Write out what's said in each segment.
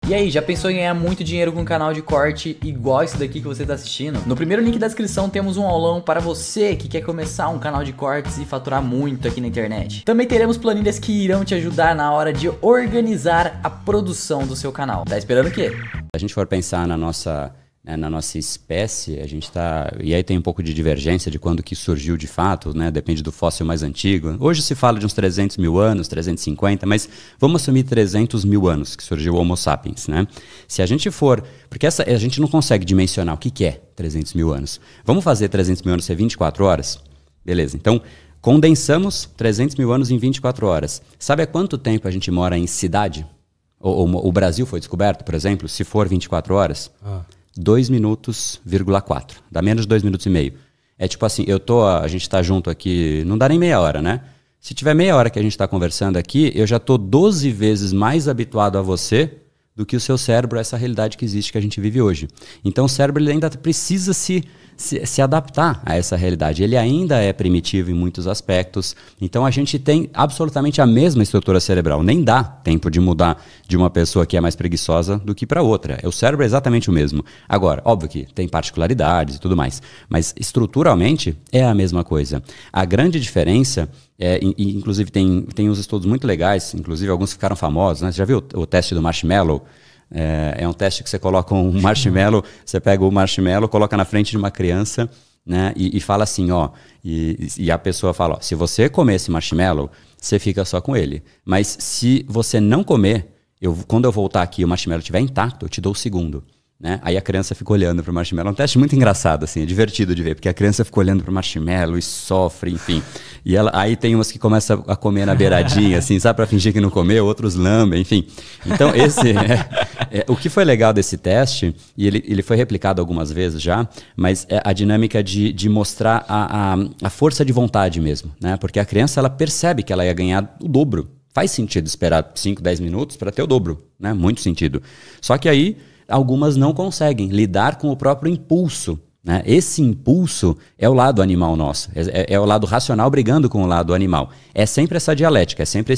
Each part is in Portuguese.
E aí, já pensou em ganhar muito dinheiro com um canal de corte igual esse daqui que você está assistindo? No primeiro link da descrição temos um aulão para você que quer começar um canal de cortes e faturar muito aqui na internet. Também teremos planilhas que irão te ajudar na hora de organizar a produção do seu canal. Tá esperando o quê? Se a gente for pensar na nossa espécie, a gente tá... E aí tem um pouco de divergência de quando que surgiu de fato, né? Depende do fóssil mais antigo. Hoje se fala de uns 300 mil anos, 350, mas vamos assumir 300 mil anos que surgiu o Homo sapiens, né? Se a gente for... Porque a gente não consegue dimensionar o que é 300 mil anos. Vamos fazer 300 mil anos ser 24 horas? Beleza, então condensamos 300 mil anos em 24 horas. Sabe há quanto tempo a gente mora em cidade? O Brasil foi descoberto, por exemplo, se for 24 horas? 2 minutos, 4. Dá menos de 2 minutos e meio. É tipo assim, a gente tá junto aqui, não dá nem meia hora, né? Se tiver meia hora que a gente tá conversando aqui, eu já tô 12 vezes mais habituado a você do que o seu cérebro a essa realidade que existe, que a gente vive hoje. Então o cérebro ele ainda precisa se adaptar a essa realidade. Ele ainda é primitivo em muitos aspectos. Então a gente tem absolutamente a mesma estrutura cerebral. Nem dá tempo de mudar de uma pessoa que é mais preguiçosa do que para outra. O cérebro é exatamente o mesmo. Agora, óbvio que tem particularidades e tudo mais, mas estruturalmente é a mesma coisa. A grande diferença inclusive tem uns estudos muito legais, inclusive alguns ficaram famosos, né? Você já viu o teste do marshmallow? É um teste que você coloca um marshmallow, você pega o marshmallow, coloca na frente de uma criança, né? E fala assim, ó, e a pessoa fala, ó, se você comer esse marshmallow, você fica só com ele. Mas se você não comer, quando eu voltar aqui e o marshmallow estiver intacto, eu te dou o segundo. Né? Aí a criança fica olhando para o marshmallow. É um teste muito engraçado, assim, é divertido de ver, porque a criança fica olhando para o marshmallow e sofre, enfim. E aí tem umas que começam a comer na beiradinha, assim, sabe, para fingir que não comeu, outros lambem, enfim. Então o que foi legal desse teste, e ele foi replicado algumas vezes já, mas é a dinâmica de mostrar a força de vontade mesmo, né? Porque a criança ela percebe que ela ia ganhar o dobro. Faz sentido esperar 5, 10 minutos para ter o dobro, né? Muito sentido. Só que aí algumas não conseguem lidar com o próprio impulso, né? Esse impulso é o lado animal nosso, é o lado racional brigando com o lado animal. É sempre essa dialética, é sempre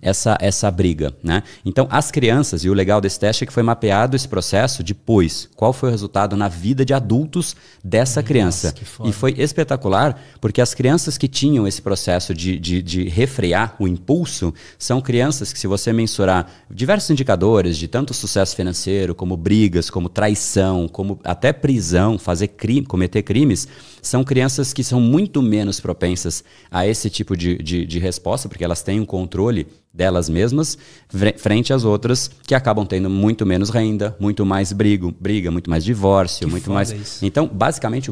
essa briga, né? Então, as crianças, e o legal desse teste é que foi mapeado esse processo depois. Qual foi o resultado na vida de adultos dessa criança? E foi espetacular, porque as crianças que tinham esse processo de refrear o impulso são crianças que, se você mensurar diversos indicadores de tanto sucesso financeiro, como brigas, como traição, como até prisão, cometer crimes, são crianças que são muito menos propensas a esse tipo de resposta, porque elas têm um controle delas mesmas, frente às outras que acabam tendo muito menos renda, muito mais briga, muito mais divórcio, muito mais... Isso. Então, basicamente,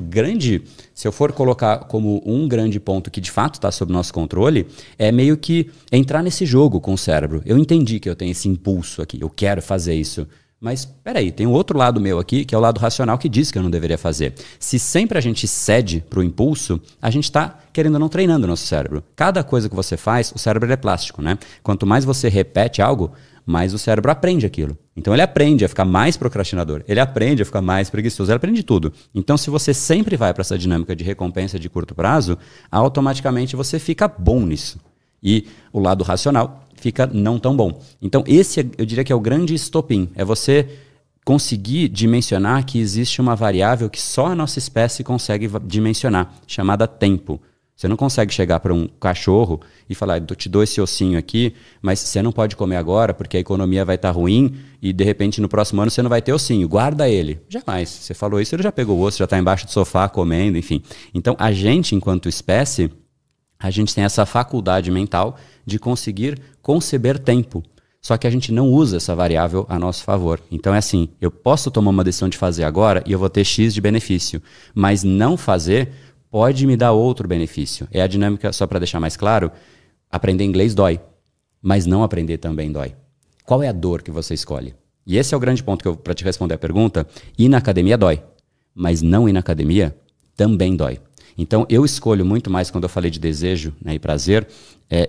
se eu for colocar como um grande ponto que de fato está sob nosso controle, é meio que entrar nesse jogo com o cérebro. Eu entendi que eu tenho esse impulso aqui, eu quero fazer isso. Mas, peraí, tem um outro lado meu aqui, que é o lado racional, que diz que eu não deveria fazer. Se sempre a gente cede para o impulso, a gente está, querendo ou não, treinando o nosso cérebro. Cada coisa que você faz, o cérebro é plástico, né? Quanto mais você repete algo, mais o cérebro aprende aquilo. Então ele aprende a ficar mais procrastinador, ele aprende a ficar mais preguiçoso, ele aprende tudo. Então, se você sempre vai para essa dinâmica de recompensa de curto prazo, automaticamente você fica bom nisso. E o lado racional fica não tão bom. Então esse eu diria que é o grande estopim, é você conseguir dimensionar que existe uma variável que só a nossa espécie consegue dimensionar, chamada tempo. Você não consegue chegar para um cachorro e falar, eu te dou esse ossinho aqui, mas você não pode comer agora porque a economia vai estar ruim e de repente no próximo ano você não vai ter ossinho, guarda ele. Jamais. Você falou isso, ele já pegou o osso, já está embaixo do sofá comendo, enfim. Então a gente, enquanto espécie, a gente tem essa faculdade mental de conseguir conceber tempo. Só que a gente não usa essa variável a nosso favor. Então é assim, eu posso tomar uma decisão de fazer agora e eu vou ter X de benefício, mas não fazer pode me dar outro benefício. É a dinâmica, só para deixar mais claro, aprender inglês dói, mas não aprender também dói. Qual é a dor que você escolhe? E esse é o grande ponto para te responder a pergunta. Ir na academia dói, mas não ir na academia também dói. Então, eu escolho muito mais, quando eu falei de desejo, né, e prazer,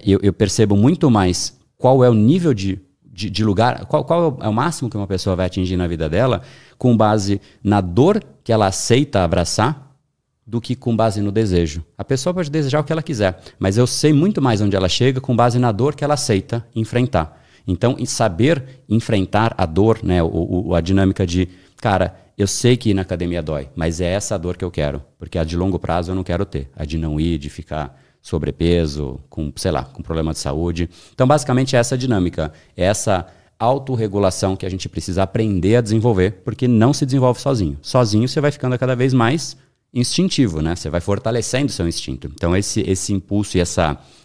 eu percebo muito mais qual é o nível de lugar, qual é o máximo que uma pessoa vai atingir na vida dela, com base na dor que ela aceita abraçar, do que com base no desejo. A pessoa pode desejar o que ela quiser, mas eu sei muito mais onde ela chega com base na dor que ela aceita enfrentar. Então, em saber enfrentar a dor, né, a dinâmica de, cara, eu sei que ir na academia dói, mas é essa dor que eu quero, porque a de longo prazo eu não quero ter, a de não ir, de ficar sobrepeso, com, sei lá, com problema de saúde. Então, basicamente, é essa dinâmica, é essa autorregulação que a gente precisa aprender a desenvolver, porque não se desenvolve sozinho. Sozinho você vai ficando cada vez mais instintivo, né? Você vai fortalecendo o seu instinto. Então, esse impulso e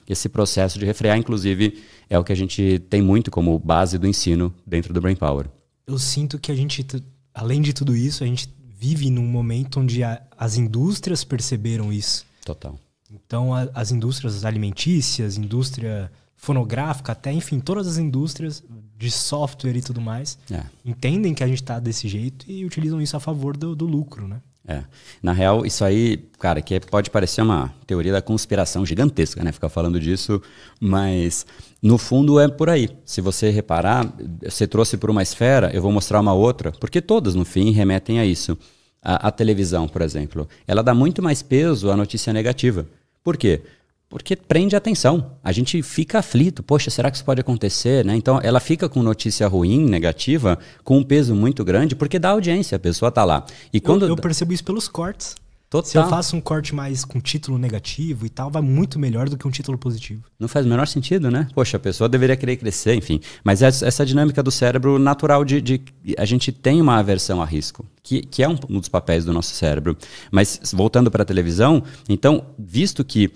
esse processo de refrear, inclusive, é o que a gente tem muito como base do ensino dentro do Brain Power. Eu sinto que a gente, além de tudo isso, a gente vive num momento onde as indústrias perceberam isso. Total. Então, as indústrias alimentícias, indústria fonográfica, até, enfim, todas as indústrias de software e tudo mais, entendem que a gente está desse jeito e utilizam isso a favor do lucro, né? Na real, isso aí, cara, que pode parecer uma teoria da conspiração gigantesca, né? Ficar falando disso, mas no fundo é por aí. Se você reparar, você trouxe por uma esfera, eu vou mostrar uma outra, porque todas, no fim, remetem a isso. A televisão, por exemplo, ela dá muito mais peso à notícia negativa. Por quê? Porque prende a atenção. A gente fica aflito. Poxa, será que isso pode acontecer? Né? Então, ela fica com notícia ruim, negativa, com um peso muito grande, porque dá audiência, a pessoa está lá. E quando... eu percebo isso pelos cortes. Total. Se eu faço um corte mais com título negativo e tal, vai muito melhor do que um título positivo. Não faz o menor sentido, né? Poxa, a pessoa deveria querer crescer, enfim. Mas essa dinâmica do cérebro natural de a gente tem uma aversão a risco, que é um dos papéis do nosso cérebro. Mas voltando para a televisão, então, visto que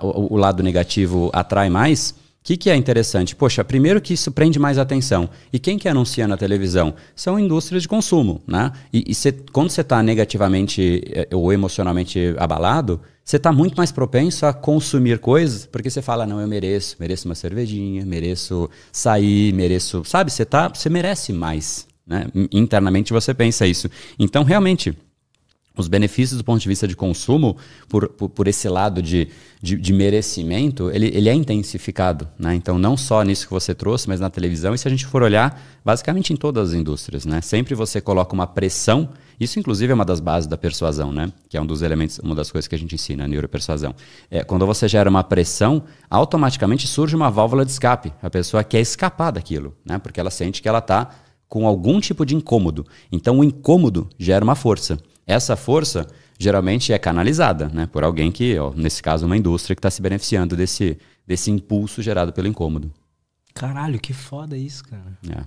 o lado negativo atrai mais, o que é interessante? Poxa, primeiro que isso prende mais atenção. E quem que anuncia na televisão? São indústrias de consumo, né? E quando você está negativamente ou emocionalmente abalado, você está muito mais propenso a consumir coisas, porque você fala, não, eu mereço uma cervejinha, mereço sair, mereço... Sabe, você merece mais, né? Internamente você pensa isso. Então, realmente... Os benefícios do ponto de vista de consumo, por esse lado de merecimento, ele é intensificado, né? Então, não só nisso que você trouxe, mas na televisão. E se a gente for olhar, basicamente em todas as indústrias, né? Sempre você coloca uma pressão. Isso, inclusive, é uma das bases da persuasão, né? Que é um dos elementos, uma das coisas que a gente ensina, a neuropersuasão. Quando você gera uma pressão, automaticamente surge uma válvula de escape. A pessoa quer escapar daquilo, né? Porque ela sente que ela está com algum tipo de incômodo. Então, o incômodo gera uma força. Essa força geralmente é canalizada, né, por alguém que, nesse caso, uma indústria que está se beneficiando desse impulso gerado pelo incômodo. Caralho, que foda isso, cara. Yeah.